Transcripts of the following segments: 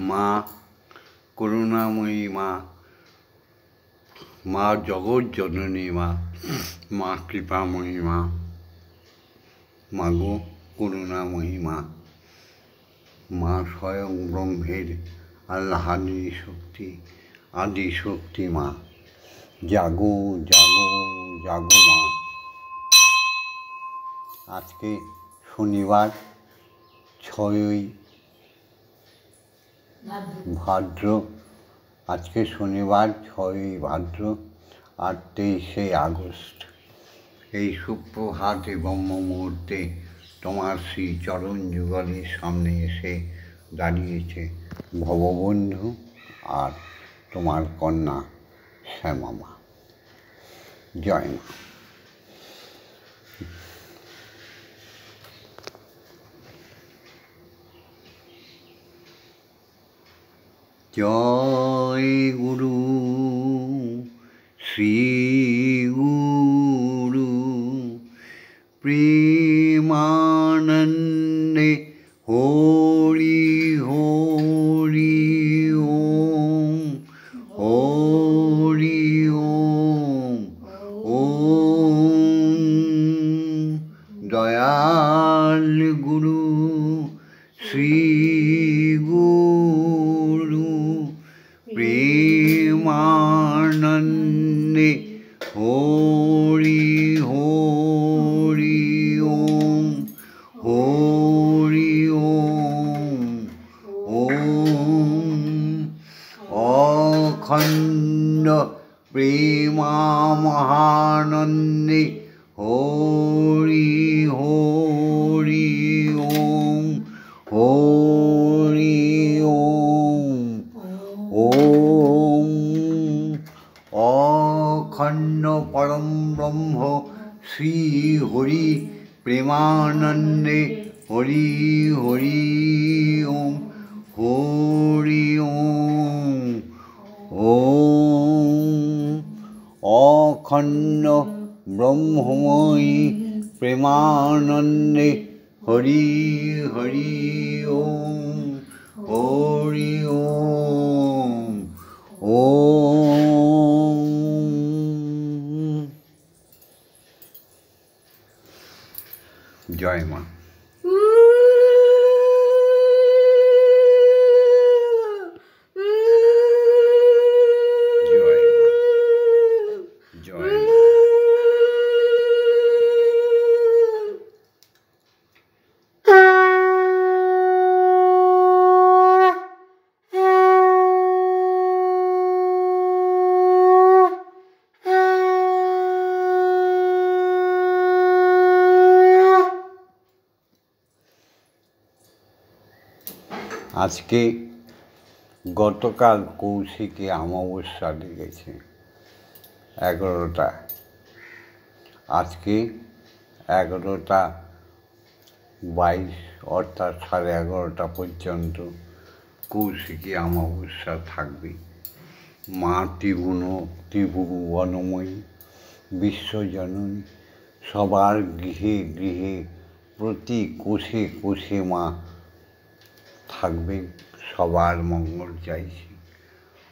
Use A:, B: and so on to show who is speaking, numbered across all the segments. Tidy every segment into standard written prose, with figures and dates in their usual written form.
A: মা করুণাময়ী মা, মা জগৎ জননী মা, মা কৃপাময়ী মা, মাগো করুণাময়ী মা, মা স্বয়ং ব্রহ্মের আল্লাহানি শক্তি, আদি শক্তি মা, জাগো জাগো জাগো মা। আজকে শনিবার 6ই ভাদ্র, আজকে শনিবার 6ই ভাদ্র আর 23শে আগস্ট। এই সুপ্রভাতে ব্রহ্ম মুহূর্তে তোমার শ্রী চরণ যুগলের সামনে এসে দাঁড়িয়েছে ভববন্ধু আর তোমার কন্যা শ্যামা মা। জয় মা। জয় গুরু শ্রী গুরু প্রেমানন্দে হরি হরি ওম হরি ওম ওম। দয়াল গুরু শ্রী প্রেমানন্দে হরি হরি ওম হরি ওম ওম। অখণ্ড প্রেমা মহানন্দে হরি হরি ওম হরি ওম ওম। অখণ্ড পরম ব্রহ্ম শ্রী হরি প্রেমানন্দে হরি হরি ওম হরি ওম ওম। অখণ্ড ব্রহ্মময়ী প্রেমানন্দে হরি হরি ওম হরি ওম ওম। জয় মা। জয় মা। জয় মা। আজকে গতকাল কৌশিকী অমাবস্যা লেগেছে 11টা, আজকে 11:22 অর্থাৎ 11:30 পর্যন্ত কৌশিকী অমাবস্যা থাকবে। মা ত্রিভুবনময়ী বিশ্বজননী, সবার গৃহে গৃহে প্রতি কোষে কোষে মা থাকবেন, সবার মঙ্গল চাইছি।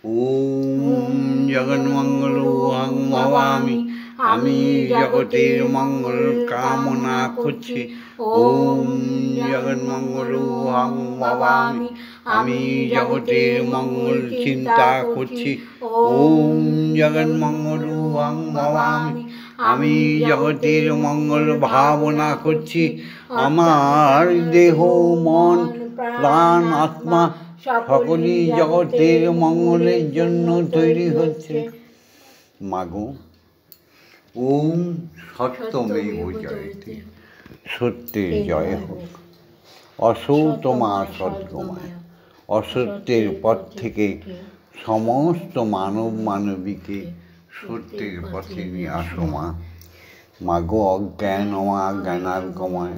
A: ওম জগন্মঙ্গল ওয়াং ভবামি, আমি জগতের মঙ্গল কামনা করছি। ওম জগন্মঙ্গল ওয়াং ভবামি, আমি জগতের মঙ্গল চিন্তা করছি। ওম জগন্মঙ্গল ওয়াং ভবামি, আমি জগতের মঙ্গল ভাবনা করছি। আমার দেহ মন প্রাণ আত্মা সকলই জগতের মঙ্গলের জন্য তৈরি হচ্ছে। মাগো ওম সত্যমেব জয়তে, সত্যের জয় হোক। অসৌত মা সদ্গময়, অসত্যের পথ থেকে সমস্ত মানব মানবীকে সত্যের পথে নিয়ে আসো মা। মাগো অজ্ঞান জ্ঞানার্গময়,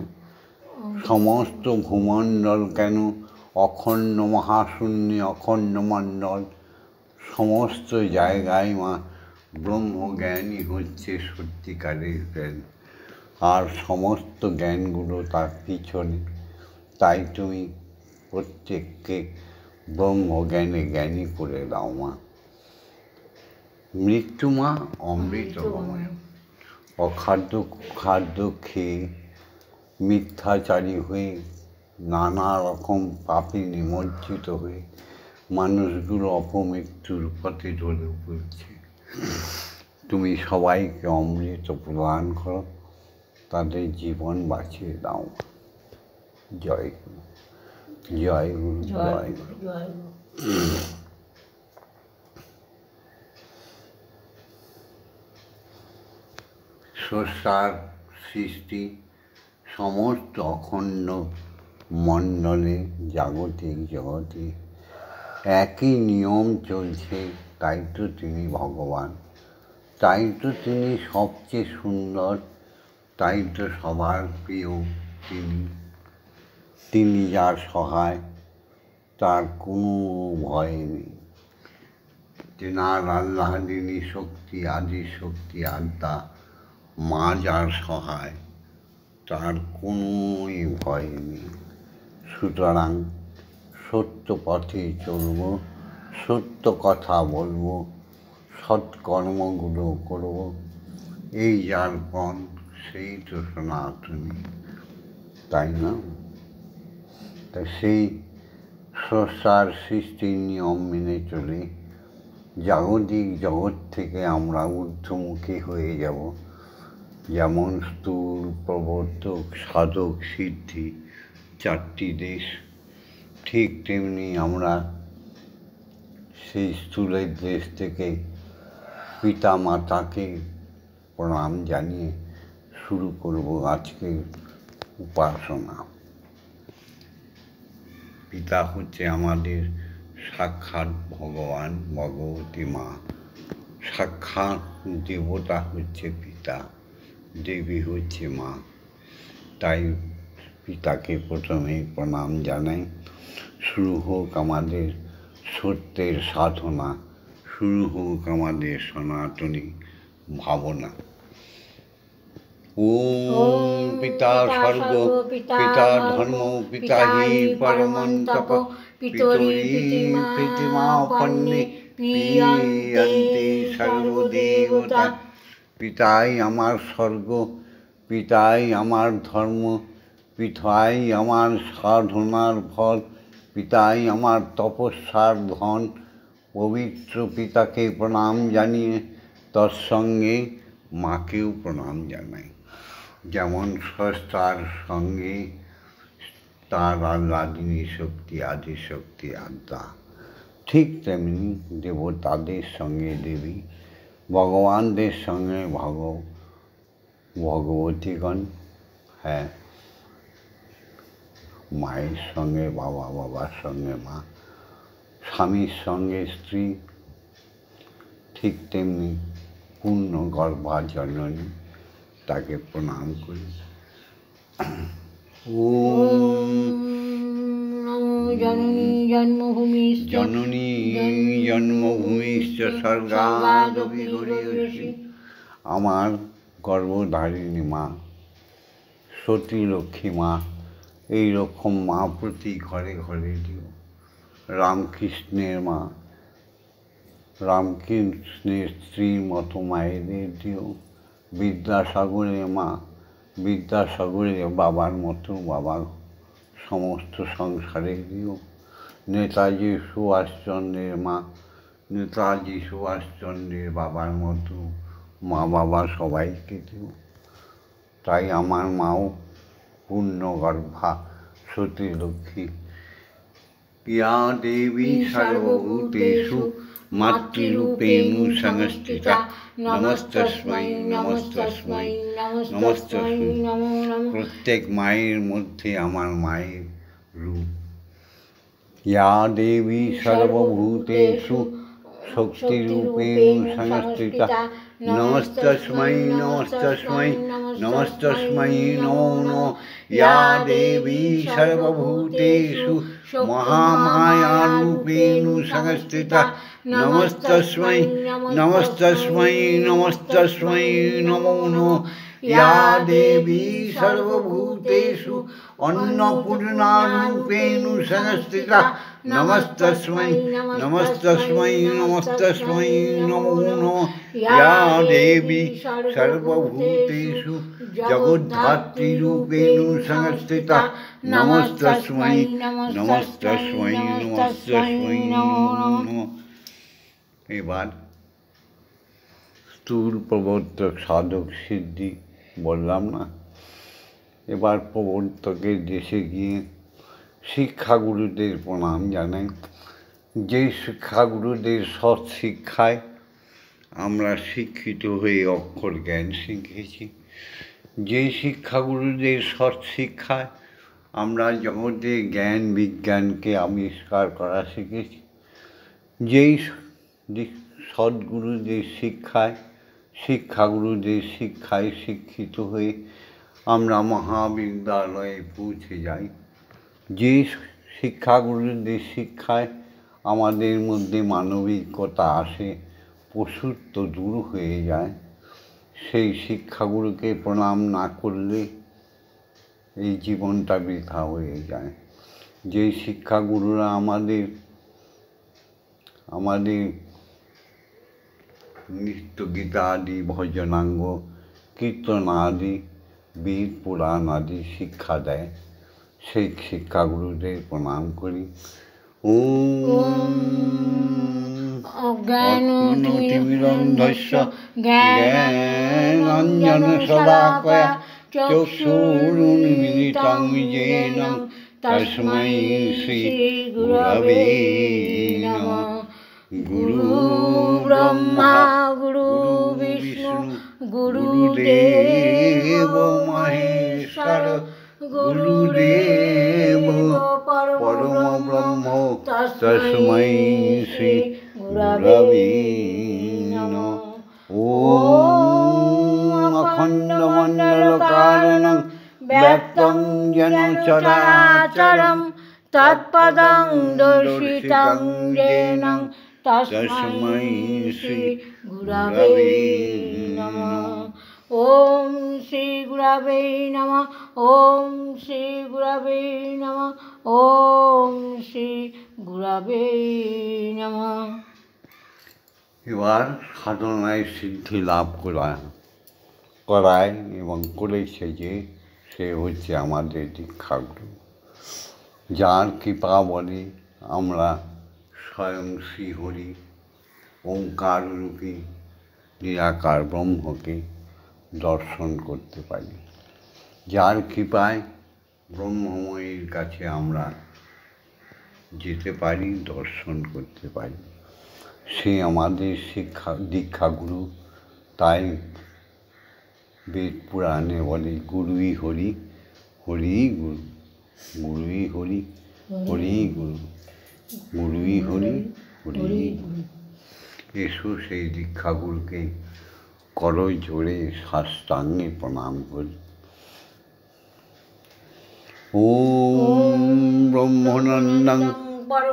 A: সমস্ত ভূমণ্ডল কেন অখণ্ড মহাশূন্য অখণ্ড মণ্ডল, সমস্ত জায়গায় মা ব্রহ্মজ্ঞানই হচ্ছে সত্যিকারের জ্ঞান, আর সমস্ত জ্ঞানগুলো তার পিছনে। তাই তুমি প্রত্যেককে ব্রহ্ম জ্ঞানে জ্ঞানী করে দাও মা। মৃত্যু মা অমৃতময়। অখাদ্য খাদ্য খেয়ে মিথ্যাচারী হয়ে নানা রকম পাপে নিমজ্জিত হয়ে মানুষগুলো অপমৃত্যুর পথে ঢলে পড়ছে। তুমি সবাইকে অমৃত প্রদান করো, তাদের জীবন বাঁচিয়ে দাও। জয় গুরু, জয় গুরু, জয় গুরু। স্রষ্টার সৃষ্টি সমস্ত অখণ্ড মণ্ডলে জাগতিক জগতে একই নিয়ম চলছে, তাই তো তিনি ভগবান, তাই তো তিনি সবচেয়ে সুন্দর, তাই তো সবার প্রিয়। তিনি যার সহায়, তার কোনো ভয় নেই। তেনার আল্লাহ যিনি শক্তি, আদি শক্তি আত্মা, মা যার সহায়, তার কোনোই ভয় নেই। সুতরাং সত্য পথে চলব, সত্য কথা বলবো, সৎকর্মগুলো করব, এই যার পণ সেই তো সনাতনী, তাই না? তা সেই স্রষ্টার সৃষ্টির নিয়ম মেনে চলে জাগতিক জগৎ থেকে আমরা ঊর্ধ্বমুখী হয়ে যাব। যেমন স্থূল, প্রবর্তক, সাধক, সিদ্ধি চারটি দেশ, ঠিক তেমনি আমরা সেই স্থূলের দেশ থেকে পিতা মাতাকে প্রণাম জানিয়ে শুরু করব আজকের উপাসনা। পিতা হচ্ছে আমাদের সাক্ষাৎ ভগবান, ভগবতী মা। সাক্ষাৎ দেবতা হচ্ছে পিতা, দেবী হচ্ছে মা। তাই পিতাকে প্রথমে প্রণাম জানাই। শুরু হোক আমাদের সত্যের সাধনা, শুরু হোক আমাদের সনাতনী ভাবনা। ওম পিতা স্বর্গ, পিতা ধর্ম, পিতা হি পরমং তপ, পিতরি প্রীতিমাপন্নে প্রিয়ন্তে সর্বদেবতা। পিতাই আমার স্বর্গ, পিতাই আমার ধর্ম, পিতাই আমার সাধনার ফল, পিতাই আমার তপস্যার ধন। পবিত্র পিতাকে প্রণাম জানিয়ে তৎসঙ্গে মাকেও প্রণাম জানাই। যেমন স্রষ্টার সঙ্গে তার আহ্লাদিনী শক্তি, আদি শক্তি আত্মা, ঠিক তেমনি দেবতাদের সঙ্গে দেবী, ভগবানদের সঙ্গে ভগবতীগণ। হ্যাঁ, মায়ের সঙ্গে বাবা, বাবার সঙ্গে মা, স্বামীর সঙ্গে স্ত্রী, ঠিক তেমনি পূর্ণ গর্ভা জননী, তাকে প্রণাম করি। জননী জন্মভূমিশ্চ স্বর্গাদপি গরীয়সী। আমার গর্ভধারিণী মা, সতী লক্ষ্মী মা, এইরকম মা প্রতি ঘরে ঘরে দিও। রামকৃষ্ণের মা, রামকৃষ্ণের স্ত্রীর মতো মায়েদের দিও। বিদ্যাসাগরের মা, বিদ্যাসাগরের বাবার মতো বাবা সমস্ত সংসারে দিও। নেতাজি সুভাষচন্দ্রের মা, নেতাজি সুভাষচন্দ্রের বাবার মতো মা বাবা সবাইকে দিও। তাই আমার মাও পূর্ণগর্ভা সতী লক্ষ্মী। ইয়া দেবী সর্বভূতেষু মাতৃরূপেণ সংস্থিতা, নমস্তস্मै নমস্তস্मै নমস্তস্मै। প্রত্যেক মায়ের মধ্যে আমার মায়ের রূপ। ইয়া দেবী সর্বভূতেষু শক্তিরূপেণ সংস্থিতা, নমস্তস্मै নমস্তস্मै নমস্তস্मै নমো নমঃ। ইয়া দেবী সর্বভূতেষু মহামায়ারূপেণ সংস্থিতা, নমস্তস্मै নমস্তস্मै নমস্তস্मै নমো নমঃ। ইয়া দেবী সর্বভূতেষু অন্নপূর্ণারূপেণ সংস্থিতা, नमस्तस्मै नमस्तस्मै नमस्तस्मै नमो नमः या देवी सर्वभूतेषु जगद्धात्रीरूपेण संस्थिता नमस्तस्मै नमस्तस्मै नमस्तस्मै नमो नमः। এবার স্থূল প্রবর্তক সাধক সিদ্ধি বললাম না, এবার প্রবর্তকের দেশে গিয়ে শিক্ষাগুরুদের প্রণাম জানাই। যে শিক্ষাগুরুদের সৎ শিক্ষায় আমরা শিক্ষিত হয়ে অক্ষর জ্ঞান শিখেছি, যে শিক্ষাগুরুদের সৎ শিক্ষায় আমরা জগতে জ্ঞান বিজ্ঞানকে আবিষ্কার করা শিখেছি, যেই সদ্গুরুদের শিক্ষায় শিক্ষাগুরুদের শিক্ষায় শিক্ষিত হয়ে আমরা মহাবিদ্যালয়ে পৌঁছে যাই, যে শিক্ষাগুরুদের শিক্ষায় আমাদের মধ্যে মানবিকতা আসে, পশুত্ব দূর হয়ে যায়, সেই শিক্ষাগুরুকে প্রণাম না করলে এই জীবনটা বৃথা হয়ে যায়। যেই শিক্ষাগুরুরা আমাদের নিত্য গীতা আদি, ভজনাঙ্গ, কীর্তন আদি, বেদ পুরাণ আদি শিক্ষা দেয়, সেই শিক্ষাগুরুদের প্রণাম করি। ওম অজ্ঞানতিমিরন্ধস্য জ্ঞানাঞ্জনশলাকয়া চক্ষুरुन्मीलितं येन तस्मै श्रीगुरवे नमः। गुरु ब्रह्मा गुरु विष्णु गुरुदेव महेश्वर गुरुदेव परम ब्रह्म तस्मै श्री गुरवे नमः। ओम अखण्डमण्डलकारणं व्याप्तं येन चराचरं तत्पदं दर्शितं येन तस्मै श्री गुरवे नमः। ओम श्री गुरवे नमः। ओम श्री गुरवे नमः। ओम श्री गुरवे नमः। এবার সাধনায় সিদ্ধি লাভ করায় এবং করেছে যে সে হচ্ছে আমাদের দীক্ষাগুরু, যার কৃপা বলে আমরা স্বয়ং শ্রীহরি ওঙ্কাররূপী নিরাকার ব্রহ্মকে দর্শন করতে পারি, যার কৃপায় ব্রহ্মময়ের কাছে আমরা যেতে পারি, দর্শন করতে পারি। সে আমাদের দীক্ষাগুরু। তাই বেদ পুরাণে বলে গুরুই হরি, হরিই গুরু, গুরুই হরি, হরিই গুরু, গুরুই হরি, হরিই গুরু। এসো সেই দীক্ষাগুরুকে করো জোরে সাষ্টাঙ্গে প্রণাম করি। ওম ব্রহ্মানন্দং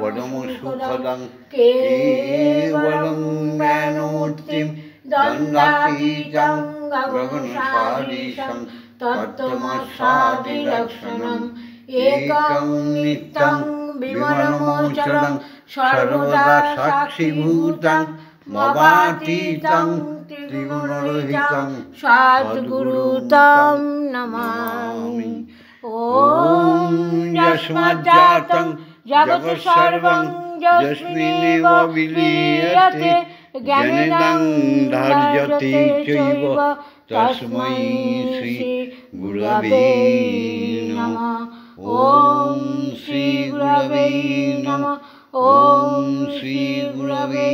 A: পরম সুখদং কেবলং জ্ঞানমূর্তিং দণ্ডাতীतं গগনসদৃশং তত্ত্বমস্যাদিলক্ষণং একং নিত্যং বিমলমোচরং সর্বদা সাক্ষীভূতং মবাতীतं ত্রিগুণরহিतं সদ্গুরু तं নমামি। ওম যস্মাজ্জাतं জগৎসর্বং যস্মিন্নেব বিলীয়তে জ্ঞানেন ধার্যতে চৈব তস্मै শ্রী গুরবে নমঃ। ওম শ্রী গুরবে নমঃ। ওম শ্রী গুরবে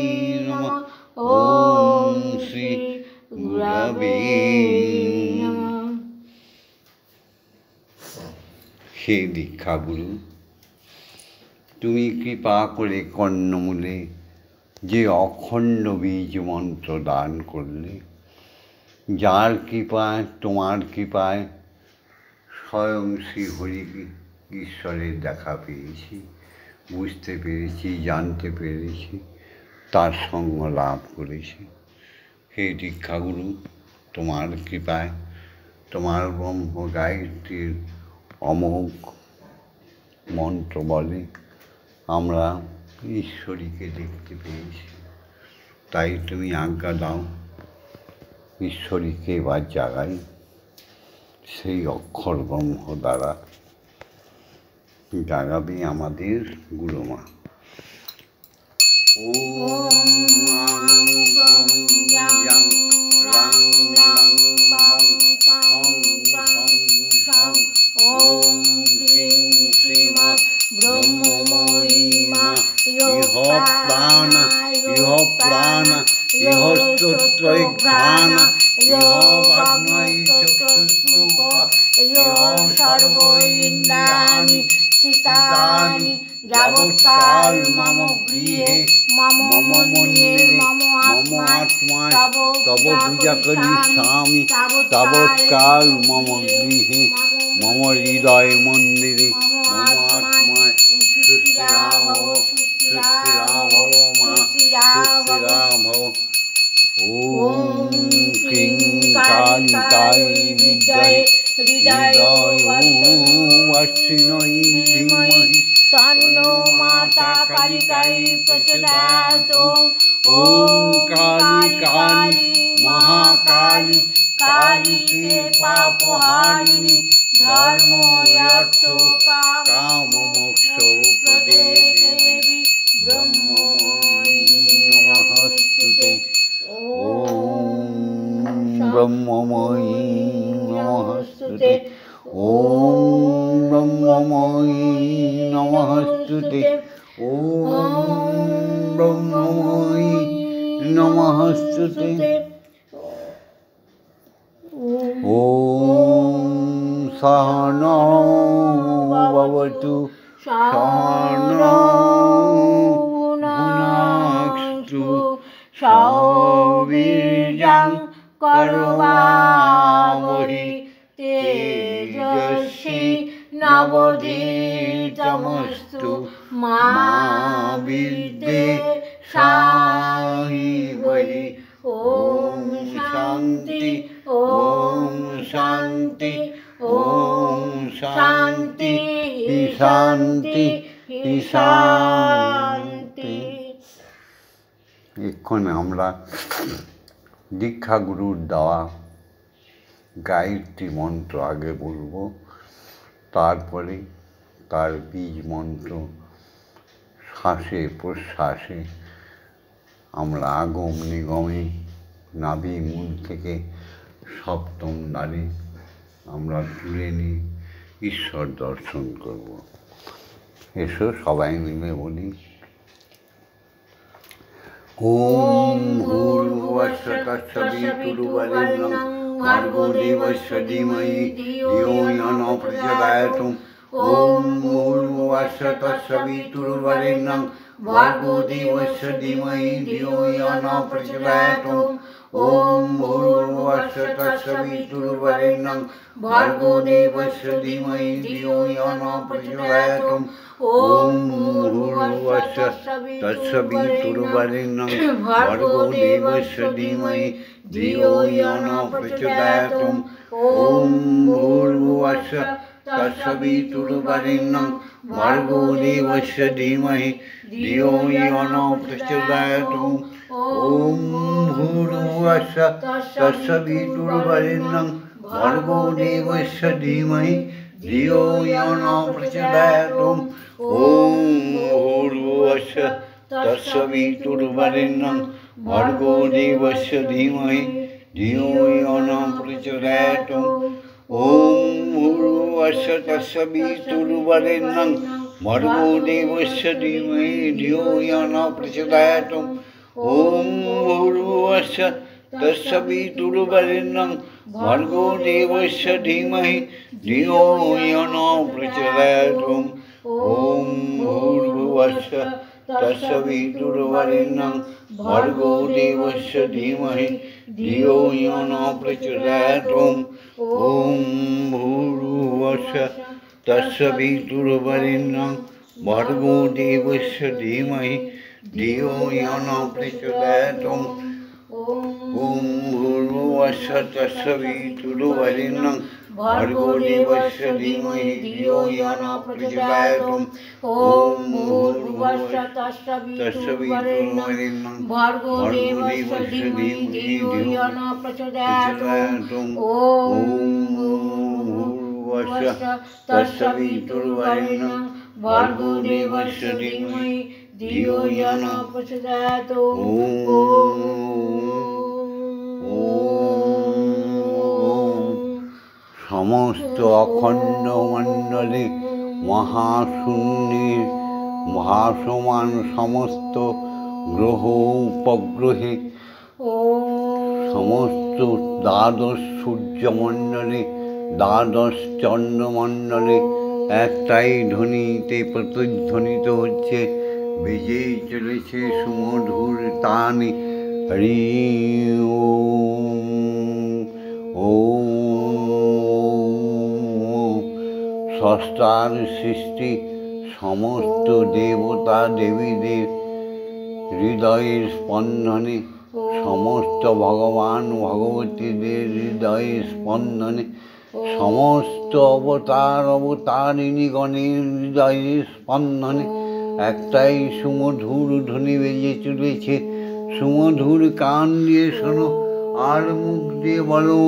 A: নমঃ। ওম শ্রী গুরবে নমঃ। হে দীক্ষাগুরু, তুমি কৃপা করে কর্ণমূলে যে অখণ্ড বীজ মন্ত্র দান করলে, যার কৃপায়, তোমার কৃপায় স্বয়ং শ্রী হরি ঈশ্বরের দেখা পেয়েছি, বুঝতে পেরেছি, জানতে পেরেছি, তার সঙ্গ লাভ করেছি। হে দীক্ষাগুরু, তোমার কৃপায় তোমার ব্রহ্ম গায়ত্রীর অমোঘ মন্ত্র বলে আমরা ঈশ্বরীকে দেখতে পেয়েছি। তাই তুমি আজ্ঞা দাও, ঈশ্বরীকে এবার জাগাই সেই অক্ষর ব্রহ্ম দ্বারা। জাগাবে আমাদের গুরুমা।
B: সর্বইন্দ্রিয়াণি চিতানি যাবৎকাল মম গৃহে মম মন্দিরে মম আত্মায় তব পূজা করিষ্যামি
A: তাবৎকাল মম গৃহে মম হৃদয় মন্দিরে মম আত্মায় সুস্থিরা ভব মা সুস্থিরা ভব। ওম ক্লীং কালিকায় বিদ্মহে হৃদয়োর্বাসিন্যৈ ধীমহি
B: তন্নো মাতা কালিকাই প্রচোদয়াৎ।
A: ওম কালী কালী মহাকালী কালীকে পাপহারিণী ধর্ম অর্থ কাম মোক্ষ প্রদে দেবী ব্রহ্মময়ী নমস্তুতে। ওম ব্রহ্মময়ী নমস্তুতে। ওম ব্রহ্মময়ী নমস্তুতে। ওম ব্রহ্মময়ী নমস্তুতে। ওম সহনৌ ভবতু সহনৌ ভুনাক্তু সহ বীর্যং করবাবহৈ তেজস্বী নবধীতমস্তু মা বিদ্বেষাহিবহি। ওম শান্তি ওম শান্তি ওম শান্তি শান্তি শান্তি। এখন আমরা দীক্ষাগুরুর দেওয়া গায়ত্রী মন্ত্র আগে বলব, তারপরে তার বীজ মন্ত্র শ্বাসে প্রশ্বাসে আমরা আগম নিগমে নাভি মূল থেকে সপ্তম দ্বারে আমরা তুলে নিয়ে ঈশ্বর দর্শন করব। এসো সবাই মিলে বলি। ওম ভূর্ভুবস্সুঃ তৎসবিতুর্বরেণ্যং ভর্গো দেবস্য ধীমহি ধিয়ো ইয়ো ন প্রচোদয়াৎ। ওম ভূর্ভুবস্সুঃ তৎসবিতুর্বরেণ্যং ভর্গো দেবস্য ধীমহি ধিয়ো ইয়ো ন প্রচোদয়াৎ। ওম ভূর্ভুবস্সুঃ তৎসবিতুর্বরেণ্যং ভর্গো দেবস্য ধীমহি ধিয়ো ইয়ো ন প্রচোদয়াৎ। ওম ভূর্ভুবস্সুঃ তৎসবিতুর্বরেণ্যং ভর্গো দেবস্য ধীমহি ধিয়ো ইয়ো ন প্রচোদয়াৎ। ওম ভূর্ভুবস্সুঃ তৎসবিতুর্বরেণ্যং ভর্গো দেবস্য ধীমহি ধিয়ো ইয়ো ন প্রচোদয়াৎ। ওম ভূর্ভুবস্সুঃ তৎসবিতুর্বরেণ্যং ভর্গো দেবস্য ধীমহি ধিয়ো ইয়ো ন প্রচোদয়াৎ। ওম ভূর্ভুবস্সুঃ তৎসবিতুর্বরেণ্যং ভর্গো দেবস্য ধীমহি ধিয়ো ইয়ো ন প্রচোদয়াৎ। ওম ভূর্ভুবস্সুঃ তৎসবিতুর্বরেণ্যং ভর্গো দেবস্য ধীমহি ধিয়ো ইয়ো ন প্রচোদয়াৎ। ওম ভূর্ভুবস্সুঃ তৎসবিতুর্বরেণ্যং ভর্গো দেবস্য ধীমহি ধিয়ো ইয়ো ন প্রচোদয়াৎ। ওম ভূর্ভুবস্সুঃ তৎসবিতুর্বরেণ্যং ভর্গো দেবস্য ধীমহি ধিয়ো ইয়ো ন প্রচোদয়াৎ। ওম ভূর্ভুবস্সুঃ তৎসবিতুর্বরেণ্যং ভর্গো দেবস্য ধীমহি ধিয়ো ইয়ো ন প্রচোদয়াৎ। ওম ভূর্ভুবস্সুঃ তৎসবিতুর্বরেণ্যং
B: भर्गो देवस्य धीमहि धियो यो न प्रचोदयात् ॐ भूर्भुवस्सुः तस्सवितुर्वरेण्यं भर्गो देवस्य धीमहि धियो यो न प्रचोदयात् ॐ भूर्भुवस्सुः तस्सवितुर्वरेण्यं भर्गो देवस्य धीमहि धियो यो न प्रचोदयात्
A: समस्त अखंड मंडले महाशून्ये भासमान समस्त ग्रह उपग्रहे समस्त द्वादश सूर्यमंडले द्वादश चंद्रमंडले एकटाई ध्वनिते प्रतिध्वनित होच्छे बेजेই চলেছে সুমধুর তানে হরি ওম ষষ্ঠার সৃষ্টি সমস্ত দেবতা দেবীদের হৃদয়ের স্পন্দনে সমস্ত ভগবান ভগবতীদের হৃদয়ের স্পন্দনে সমস্ত অবতারিণীগণের হৃদয়ের স্পন্দনে একটাই সুমধুর ধ্বনি বেজে চলেছে। সুমধুর কান দিয়ে শোনো আর মুখ দিয়ে বলো।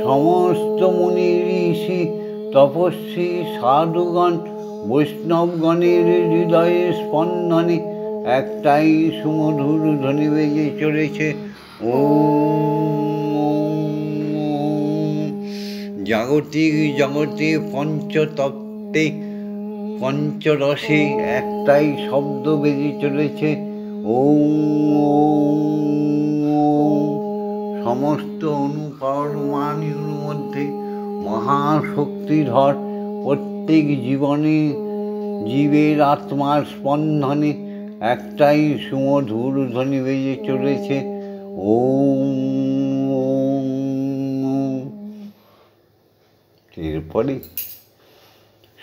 A: সমস্ত মুনি ঋষি তপস্বী সাধুগণ বৈষ্ণবগণের হৃদয়ের স্পন্দনে একটাই সুমধুর ধ্বনি বেজে চলেছে। জাগতিক জগতে পঞ্চতত্ত্বে পঞ্চরসে একটাই শব্দ বেজে চলেছে সমস্ত অনুপরমাণুর মধ্যে মহাশক্তিধর প্রত্যেক জীবনে জীবের আত্মার স্পন্দনে একটাই সুমধুর ধ্বনি বেজে চলেছে এরপরে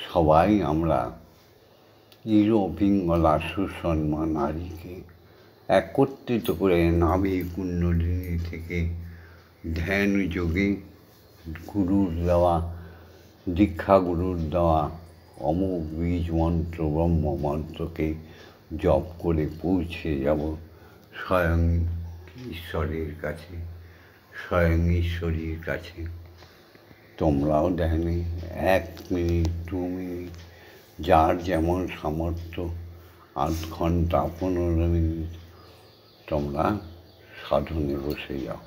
A: সবাই আমরা চিরপিঙ্গলা সুষমা নারীকে একত্রিত করে নাভি কুণ্ডলিনী থেকে ধ্যান যোগে গুরুর দেওয়া দীক্ষা গুরুর দেওয়া অমোঘ বীজ মন্ত্র ব্রহ্ম মন্ত্রকে জপ করে পৌঁছে যাব স্বয়ং ঈশ্বরের কাছে, স্বয়ং ঈশ্বরীর কাছে। তোমরাও ধ্যানে 1 মিনিট 2 মিনিট যার যেমন সামর্থ্য 8 ঘন্টা 15 মিনিট তোমরা সাধনে বসে যাও।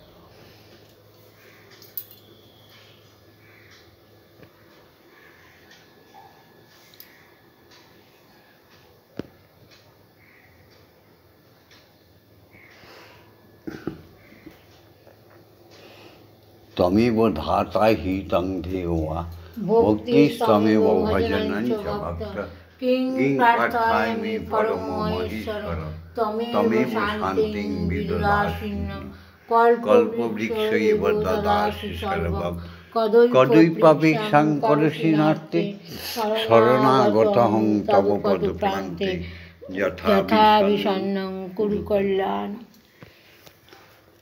A: तमेव धाता हि तं देवा भक्तिस्तमेव भजनं च भक्त किं प्रार्थयामि परमो ईश्वर तमेव शान्तिं विदुराशिन्नं कल्पवृक्षैव ददासि सर्वं कदुपवीक्षां करोषि नास्ति शरणागतहं तव पदप्रान्ते यथा विषण्णं कुरु कल्याण।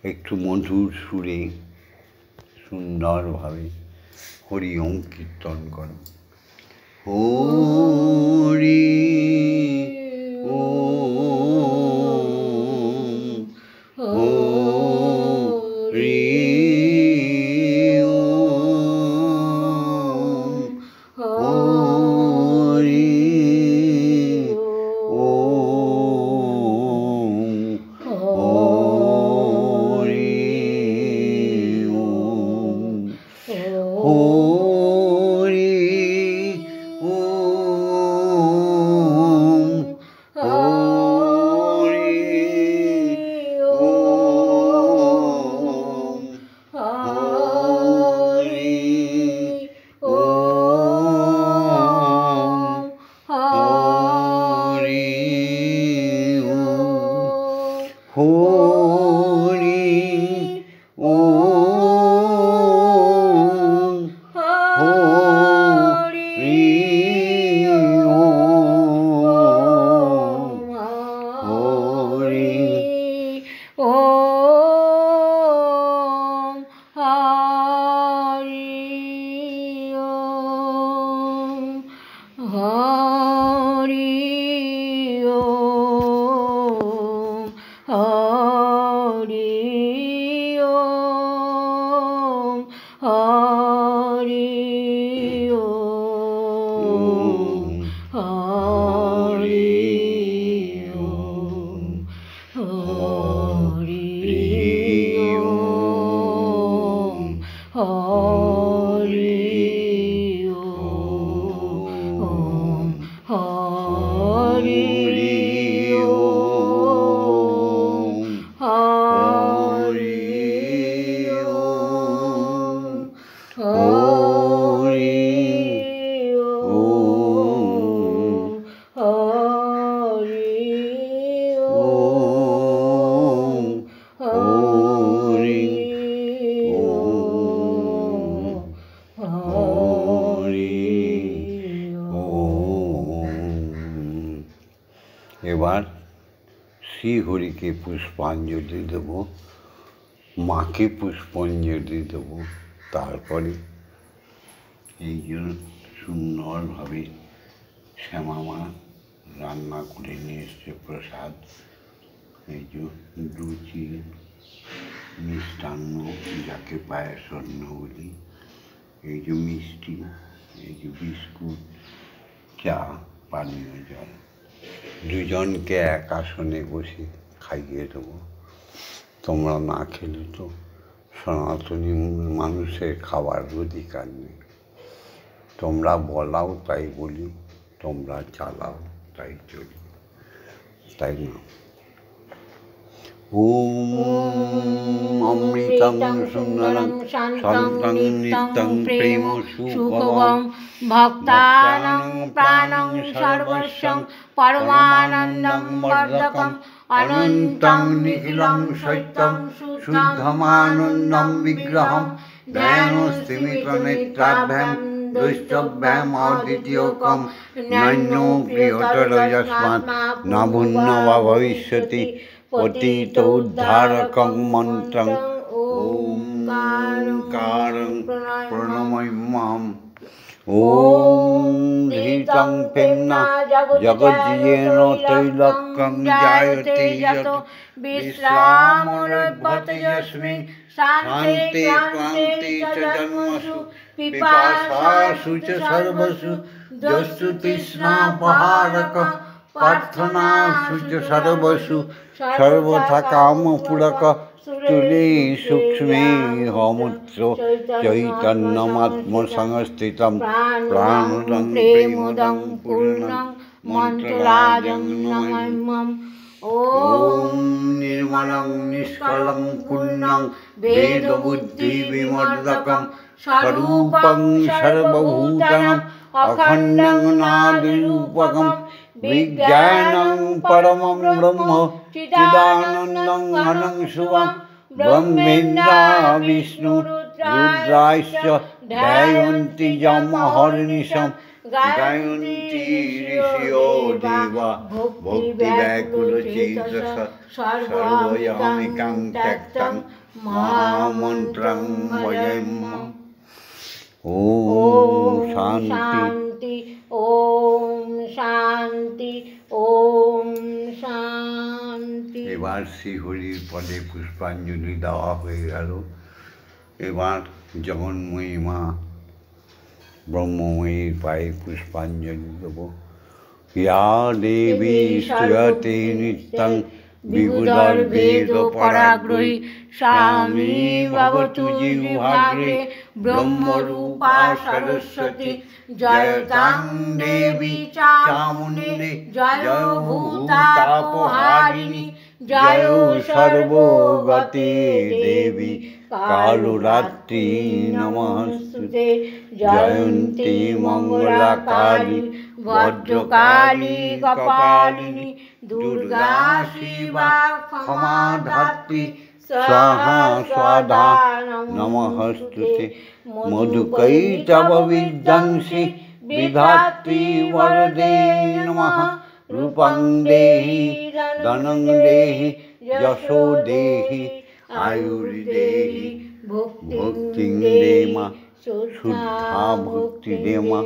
A: একটু মধুর সুরে সুন্দরভাবে হরি ওম কীর্তন করো। হরি ওম হরি ওম হরি ওম হরি ওম এবার শ্রীহরিকে পুষ্পাঞ্জলি দেব, মাকে পুষ্পাঞ্জলি দেব। তারপরে এই জন্য সুন্দরভাবে শ্যামা মা রান্না করে নিয়ে এসছে প্রসাদ। এই যে লুচি, মিষ্টান্ন, যাকে পায়েসান্ন বলি, এই যে মিষ্টি, এই যে বিস্কুট, চা, পানীয় জল, দুজনকে এক আসনে বসে খাইয়ে দেবো। তোমরা না খেলে তো সনাতনী মানুষের খাবার অধিকার নেই। তোমরা বলাও তাই বলি, তোমরা চালাও তাই চলি, তাই না? ওম অমৃতং সুন্দরং শান্তং নিত্যং প্রেম সুখবং
B: ভক্তানাং প্রাণং সর্বস্বং পরমানন্দং বর্ধকং অনন্তং নিখিলং সত্যং শুদ্ধমানন্দং বিগ্রহম ধ্যানস্তিমিতনেত্রাভ্যাম দুষ্টভ্যাম অদ্বিতীয়কম নৈনো প্রিয়তর যস্মাৎ
A: ন ভূন্ন বা ভবিষ্যতি পতিত উদ্ধারকং মন্ত্রং ওঙ্কারং প্রণমাম্যহম। ওম ধৃতং প্রেম্না জগজ্জীবেন ত্রৈলোক্যং জায়তে যত বিশ্রামোরভ্যত যস্মিন শান্তি ক্রান্তি চ জন্মসু পিপাসাসু চ সর্বসু যস্তু তৃষ্ণাপহারক প্রার্থনাসু চ সর্বসু সর্বথা কামপূরক স্থূলে সূক্ষ্মে হমূত্র চৈতন্যমাত্মসংস্থিতং প্রাণদং প্রেমদং পূর্ণং মন্ত্ররাজং নমাম্যহম। ওম নির্মলং নিষ্কলং পূর্ণং বেদবুদ্ধিবিমর্দকং স্বরূপং সর্বভূতানাং অখণ্ডং নাদিরূপকং বিজ্ঞানং পরমং ব্রহ্ম চিদানন্দং ঘনং শুভং ব্রহ্মেন্দ্রা বিষ্ণু রুদ্রাশ্চ ধ্যায়ন্তি যম অহর্নিশম গায়ন্তি ঋষিयो দেবা ভক্তিব্যাকুলচেতসঃ সর্বয়ামিকাং ত্যক্তং মহামন্ত্রং ভজেম্যহম। ওম শান্তি।
B: ওম শান্তি, ওম শান্তি।
A: এবার শ্রীহরির পদে পুষ্পাঞ্জলি দেওয়া হয়ে গেল। এবার জগন্ময়ী মা ব্রহ্মময়ীর পায়ে পুষ্পাঞ্জলি দেব। ইয়া দেবী স্তুয়তে নিত্যং বিবুধর্বেদ পরাগ্রহী স্বামী ভবতু জিহ্বাগ্রে ব্রহ্মরূপা সরস্বতী জয়তাং দেবী চামুণ্ডে জয় ভূতাপহারিণী জয় সর্বগতে দেবী কালরাত্রি নমস্তুতে জয়ন্তী মঙ্গলা কালী ভদ্রকালী কপালিনী দুর্গা শিবা ক্ষমা ধাত্রী স্বাহা স্বাধা নমস্তুতে মধুকৈটভ বিধ্বংসী বিধাত্রী বরদে নমঃ রূপং দেহি ধনং দেহি যশো দেহি আয়ুর্দেহি ভক্তিং দেমা শুদ্ধা ভক্তি দেমা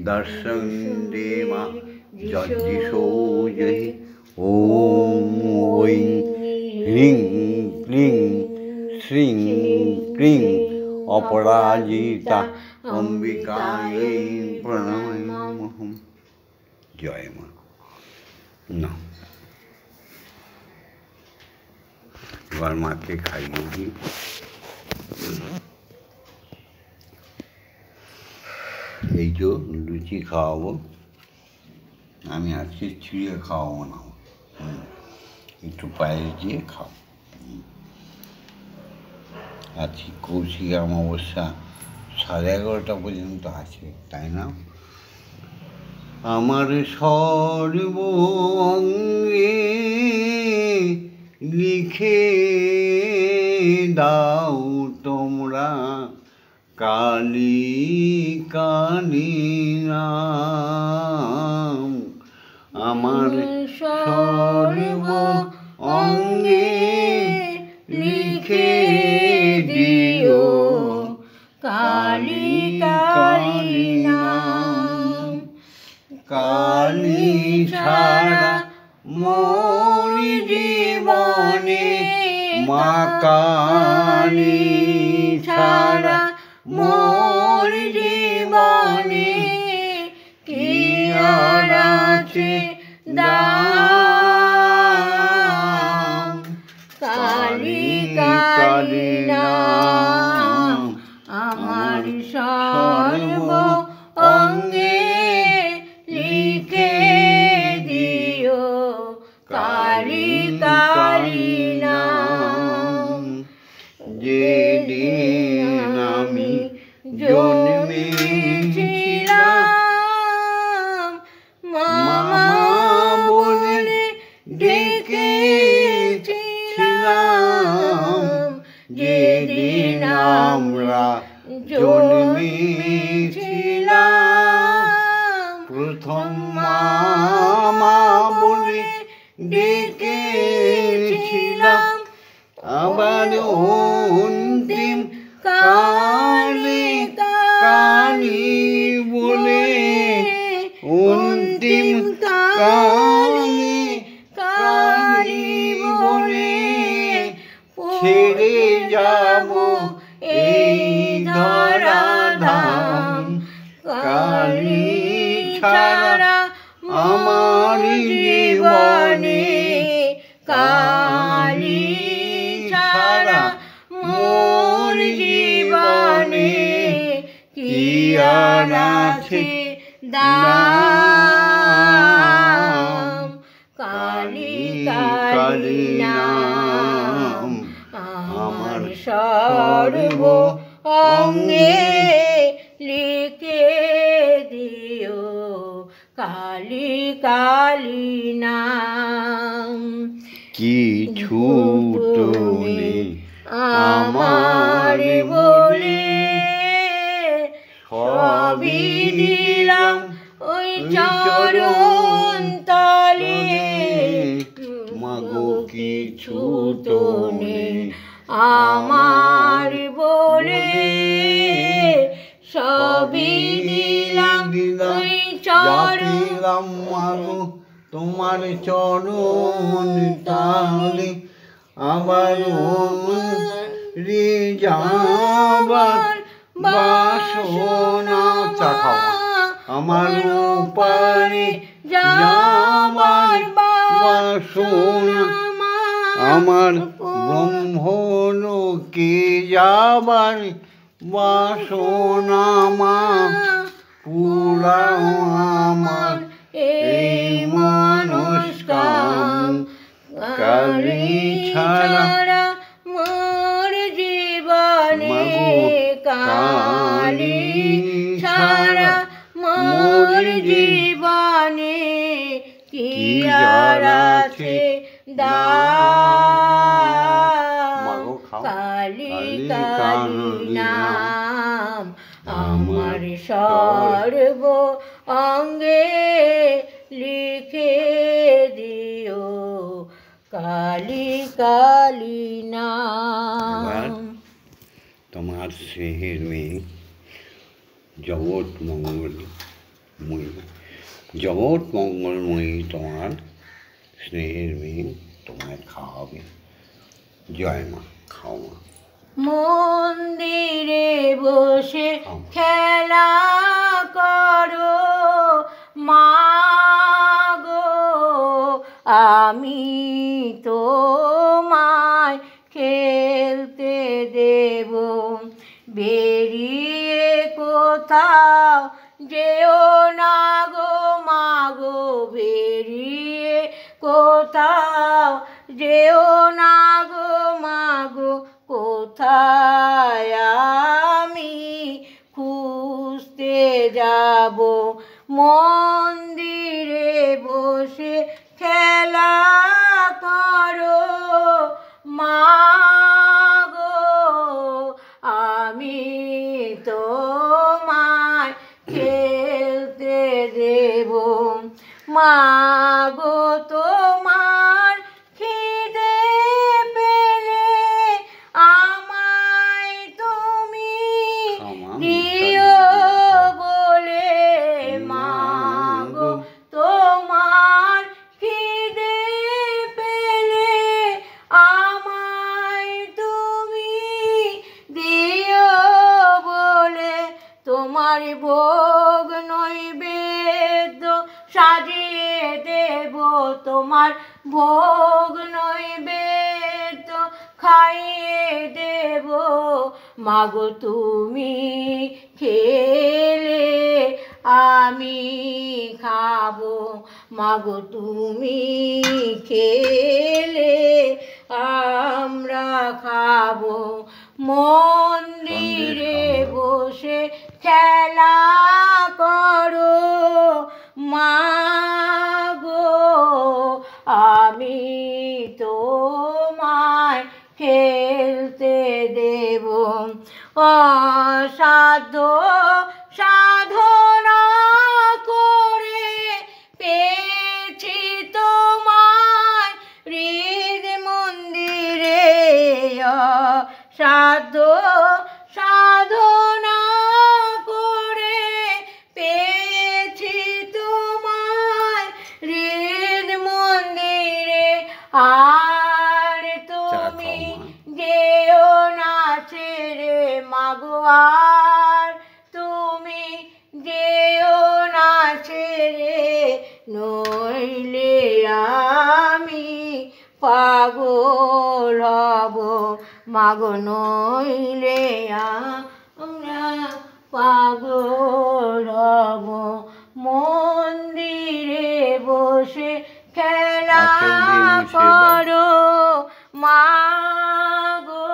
A: দর্শন দেমা যজ্ঞিষো জহি ওম ঐং হ্রিং ক্লিং শ্রীং ক্রিং অপরাজিতা অম্বিকাयै প্রণমাম্যহম। জয় মা। না, এবার মাকে খাইয়ে দিই। এই যে লুচি খাওয়াবো, আমি আজকে ছিঁড়ে খাওয়াবো না, একটু পায়েস দিয়ে খাও। আজকে কৌশিক অমাবস্যা 11:30 পর্যন্ত আছে, তাই না? আমার সর্ব অঙ্গে লিখে দাও তোমরা কালী কালী নাম। আমার সর্ব অঙ্গে লিখে দিও কালী কালী নাম। কালী ছাড়া মোর জীবনে, মা কালী ছাড়া মোর জীবনে কি আর আছে দাম। কালী কালী নাম আমার সর্ব অঙ্গে লিখে দিও কালী কালী নাম। যেদিন আমি জন্মেছিলাম মামা বলে ডেকেছিলাম, যেদিন আমরা জন্মেছিলাম প্রথম মামা বলে ডেকেছিলাম, আবার অন্তিম কালে কালী বলে, অন্তিম কালে কালী বলে ছেড়ে যাব এই ধরাধাম। কালী ছাড়া আমার জীবনে, কালী ছাড়া মোর জীবনে কি আর আছে দাম। কালী কালী নাম আমার সর্ব অঙ্গে লিখে দিও কালী কালী নাম। কিছু তো নেই আমার বলে, সবই দিলাম ওই চরণ তলে। মাগো কিছু তো নেই আমার বলে, সবই দিলাম ওই চরণ। মাগো তোমার চরণ তালে, আবার রে যাবার বাসনা চাখাও, আমার পারে যাবার বাসনা, আমার ব্রহ্মলোকে যাবার বাসনা। মা পুরাও আমার এই মনস্কাম। কালী ছাড়া মোর জীবনে, কালী ছাড়া মোর জীবনে কি আর আছে দাম। কালী কালী নাম আমার সর্ব অঙ্গে লিখে দিও কালী কালী নাম। তোমার স্নেহের মেয়ে জগৎ মঙ্গল জগৎ মঙ্গলময়ী তোমার স্নেহের মেয়ে তোমায় খাওয়াবে। জয় মা, খাও মা।
B: মন্দিরে বসে খেলা করো মা গো, আমি তোমায় খেলতে দেব। বেরিয়ে কোথাও যেও না গো মা গো, বেরিয়ে কোথাও যেও না গো মা গো, কোথায় আমি খুঁজতে যাব। মন্দিরে বসে খেলা করো মা গো, আমি তোমায় খেলতে দেব। মা গো তোমার খিদে পেলে আমায় তুমি দিও বলে। মা গো তোমার খিদে পেলে আমায় তুমি দিও বলে। তোমার ভোগ নৈবেদ্য সাজিয়ে দেব, তোমার ভোগ নৈবেদ্য খাইয়ে দেব। মাগো তুমি খেলে আমি খাবো, মাগো তুমি খেলে আমরা খাবো। মন্দিরে বসে খেলা করো মা গো, আমি তোমায় খেলতে দেব। অসাধ্য সাধনা করে পেয়েছি তোমায় হৃদ মন্দিরে। অসাধ্য সাধনা করে পেয়েছি তোমায় হৃদ মন্দিরে। আর তুমি যেও না ছেড়ে মাগো, আর তুমি যেও না ছেড়ে, নইলে আমি পাগল হব মাগো, নইলে আমরা পাগল হব। মন্দিরে বসে খেলা করো মা গো,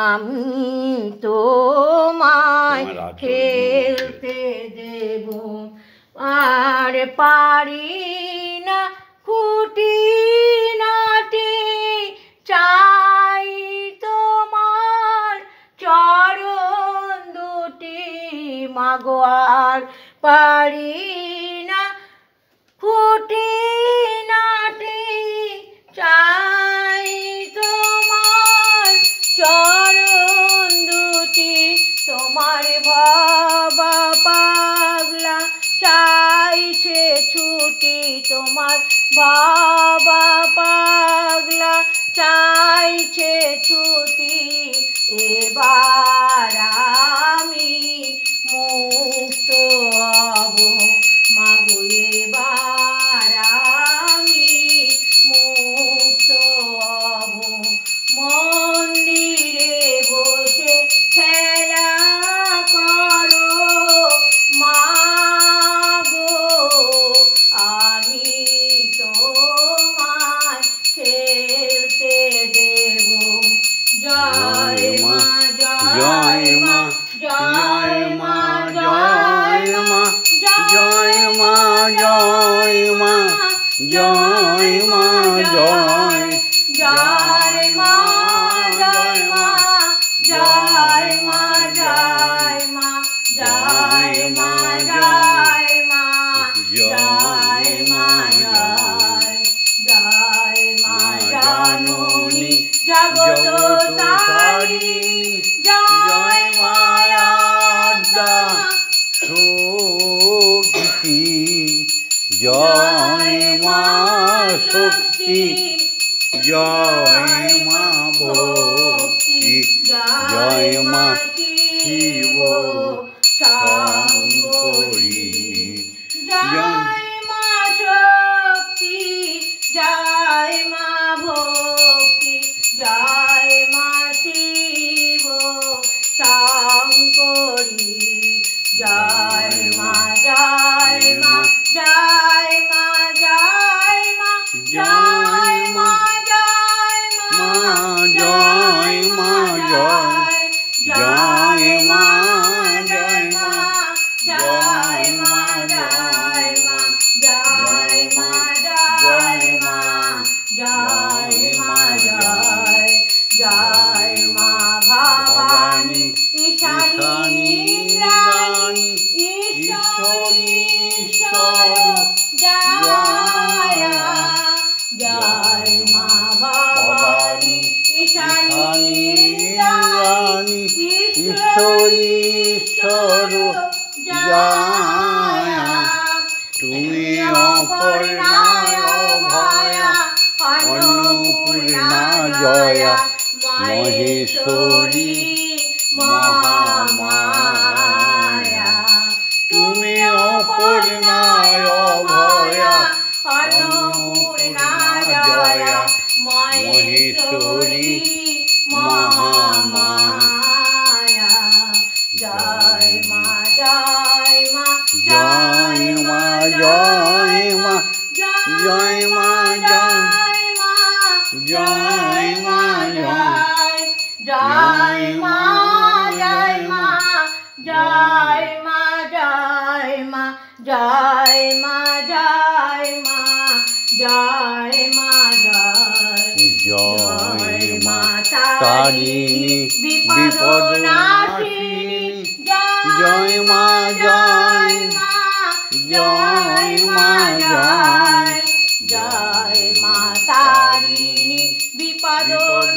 B: আমি তোমায় খেলতে দেব। আর পারি না খুঁটি নাটি, চাই তোমার চরণ দুটি মাগো। আর পারি না খুঁটি নাটি, চাই তোমার চরণ দুটি। তোমার বাবা পাগলা চাইছে ছুটি, তোমার বাবা পাগলা চাইছে ছুটি। এবার আমি মুক্ত হব মাগো, এবার আমি মুক্ত হব। মন্দিরে বসে খেলা করো মা গো, আমি তোমায় খেলতে দেব। জয় মা, জয় মা, জয় মা, জয় মা, জয় মা, জয় মা, জয় মা, জয় জয় মা, জয় মা, জয় মা, জয় মা, জয় মা, জয় মা, জয় মা, জয় মা জননী জগত তারিণী, জয় মায়া
A: শক্তি জয় মা শক্তি জয় মা ভক্তি জয় মা শিব শঙ্করী
B: জয় মা শক্তি জয় মা ভক্তি জয় মা শিব শঙ্করী জয় মা জয় মা জয় মা জয় মা জয় মা জয় মা
A: জয় মা জয় জয় মা জয় মা
B: জয় মা জয় মা জয় মা জয় মা জয় মা জয় জয় মা ভবানী ঈশানী রানী ঈশ্বরী ঈশ্বর জয় জয় মা ভবানী ঈশানী রানী
A: ঈশ্বরী ঈশ্বর জয় তুমি অপর্ণায় ভয়া অন্নপূর্ণা জয়া মহেশ্বরী মহামায়া তুমি অপর্ণায় ভয়া
B: অন্নপূর্ণা জয়া মহেশ্বরী মহামায়া জয় মা জয় মা
A: জয় মা জয় মা জয় মা জয় জয় মা জয়
B: জয় মা জয় মা জয় মা জয় মা জয় মা জয় মা জয় মা
A: জয় মা তারিণী বিপদনাশিনী জয় মা জয় জয় মা জয়
B: জয় মা তারিণী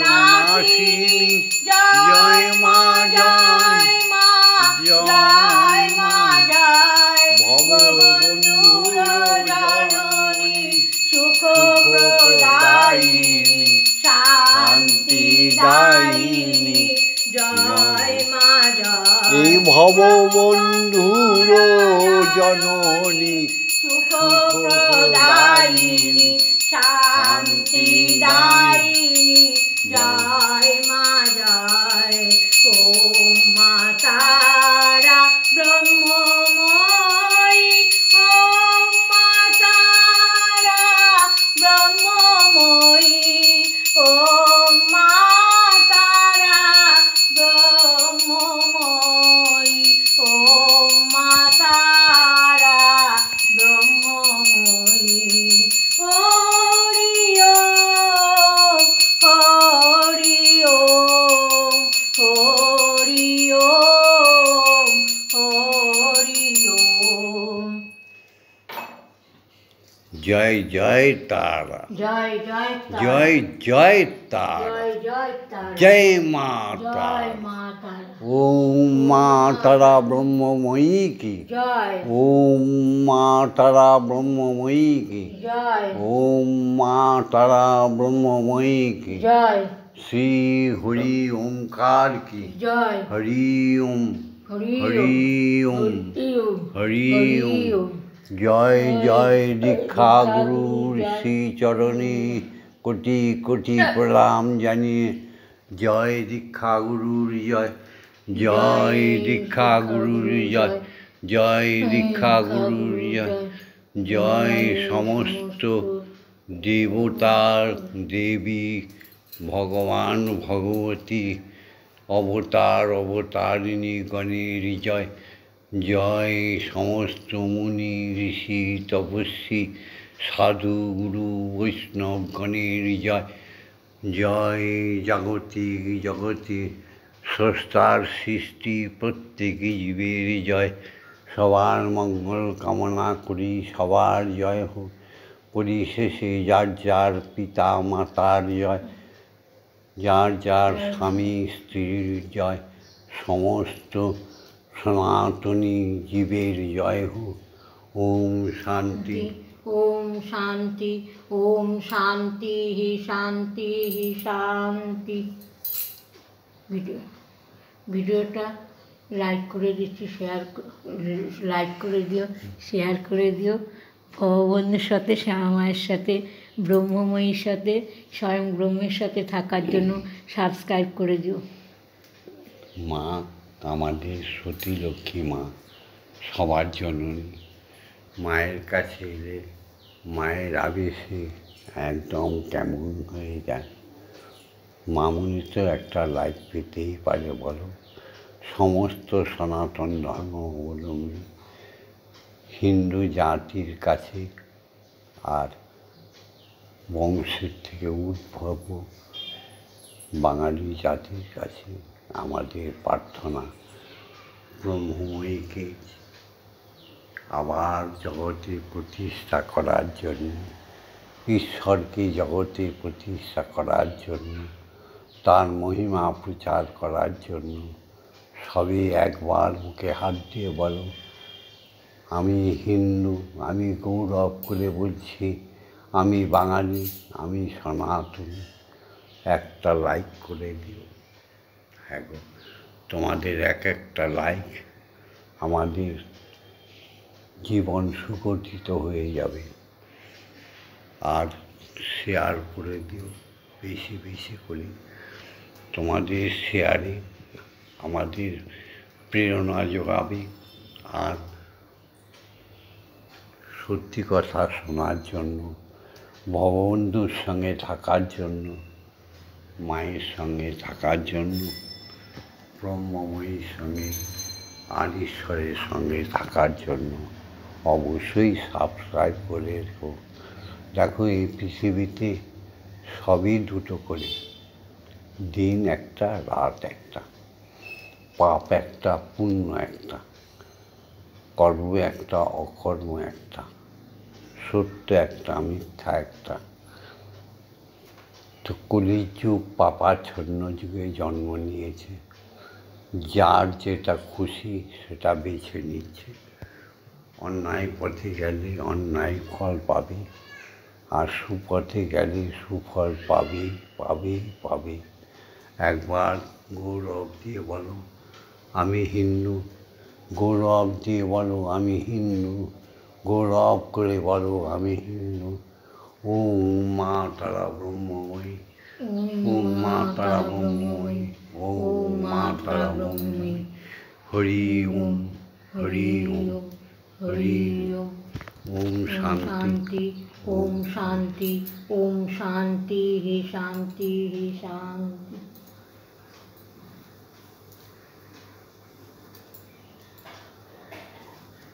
B: বিপদনাশিনী জয় মা জয় মা জয় মা জয় ভববন্ধুর জননী সুখ প্রদায়িনী শান্তি দায়িনী জয় মা জয়
A: এই ভববন্ধুর জননী
B: সুখ প্রদায়িনী শান্তি দায়িনী জয় মা জয় ওম মা তারা ব্রহ্মময়ী ওম মা তারা ব্রহ্মময়ী ওম মা তারা ব্রহ্মময়ী ওম মা তারা ব্রহ্মময়ী হরি ওম হরি ওম হরি ওম হরি ওম
A: জয় জয় তারা
B: জয় জয় তারা
A: জয় জয় তারা
B: জয় জয় তারা
A: জয় মা
B: জয়
A: তারা
B: মা তারা
A: ওম মা তারা ব্রহ্মময়ী কি
B: জয়
A: ওম মা তারা ব্রহ্মময়ী কি
B: জয়
A: ওম মা তারা ব্রহ্মময়ী কি
B: জয়
A: শ্রী হরি ওমকার কি
B: জয়
A: হরি ওম
B: হরি
A: হরি ওম
B: ওম
A: হরি ওম
B: ওম
A: জয় জয় দীক্ষা গুরুর শ্রী চরণে কোটি কোটি প্রণাম জানিয়ে জয় দীক্ষা গুরুর জয় জয় দীক্ষা গুরুর জয় জয় দীক্ষা গুরুর জয় জয় সমস্ত দেবতার দেবী ভগবান ভগবতী অবতার অবতারিণী গণের জয় জয় সমস্ত মুনি ঋষি তপস্বী সাধু গুরু বৈষ্ণবগণের জয় জয় জাগতিক জগতে স্রষ্টার সৃষ্টি প্রত্যেক জীবের জয় সবার মঙ্গল কামনা করি সবার জয় হোক পরিশেষে যার যার পিতা মাতার জয় যার যার স্বামী স্ত্রীর জয় সমস্ত সনাতনী জীবের জয় হোক। ওম শান্তি।
B: ওম শান্তি। ওম শান্তি শান্তি শান্তি। ভিডিওটা লাইক করে দিচ্ছি, লাইক করে দিও, শেয়ার করে দিও। ভগবন্ধুর সাথে, শ্যামা মায়ের সাথে, ব্রহ্মময়ীর সাথে, স্বয়ং ব্রহ্মের সাথে থাকার জন্য সাবস্ক্রাইব করে দিও।
A: মা আমাদের সতী লক্ষ্মী মা, সবার জননী। মায়ের কাছে এলে মায়ের আবেশে একদম কেমন হয়ে যায়। মামুনি তো একটা লাইক পেতেই পারে বলো। সমস্ত সনাতন ধর্মাবলম্বী হিন্দু জাতির কাছে আর বংশের থেকে উদ্ভব বাঙালি জাতির কাছে আমাদের প্রার্থনা, ব্রহ্মময়ীকে আবার জগতে প্রতিষ্ঠা করার জন্য, ঈশ্বরকে জগতে প্রতিষ্ঠা করার জন্য, তার মহিমা প্রচার করার জন্য সবে একবার বুকে হাত দিয়ে বলো, আমি হিন্দু, আমি গৌরব করে বলছি, আমি বাঙালি, আমি সনাতনী। একটা লাইক করে দিও। হ্যাঁ গো, তোমাদের একটা লাইক আমাদের জীবন সুগঠিত হয়ে যাবে। আর শেয়ার করে দিও বেশি বেশি করে। তোমাদের শেয়ারে আমাদের প্রেরণা যোগাবে, আর সত্যি কথা শোনার জন্য, ভগবন্ধুর সঙ্গে থাকার জন্য, মায়ের সঙ্গে থাকার জন্য, ব্রহ্মময়ীর সঙ্গে আর ঈশ্বরের সঙ্গে থাকার জন্য অবশ্যই সাবস্ক্রাইব করে রেখো। দেখো, এই পৃথিবীতে সবই দুটো করে, দিন একটা, রাত একটা, পাপ একটা, পুণ্য একটা, কর্ম একটা, অকর্ম একটা, সত্য একটা, মিথ্যা একটা। তো কলিযুগ পাপাচ্ছন্ন যুগে জন্ম নিয়েছে। যার যেটা খুশি সেটা বেছে নিচ্ছে। অন্যায় পথে গেলে অন্যায় ফল পাবে, আর সুপথে গেলে সুফল পাবে পাবে পাবে। একবার গৌরব দিয়ে বলো, আমি হিন্দু। গৌরব দিয়ে বলো, আমি হিন্দু। গৌরব করে বলো, আমি হিন্দু। ওম মা তারা ব্রহ্মময়ী। ওম মা তারা ব্রহ্মময়ী। ওম মা তারা ব্রহ্মময়ী। হরি ওম, হরি ওম, হরি ওম। ওম শান্তি।
B: ওম শান্তি। ওম শান্তি শান্তি শান্তি।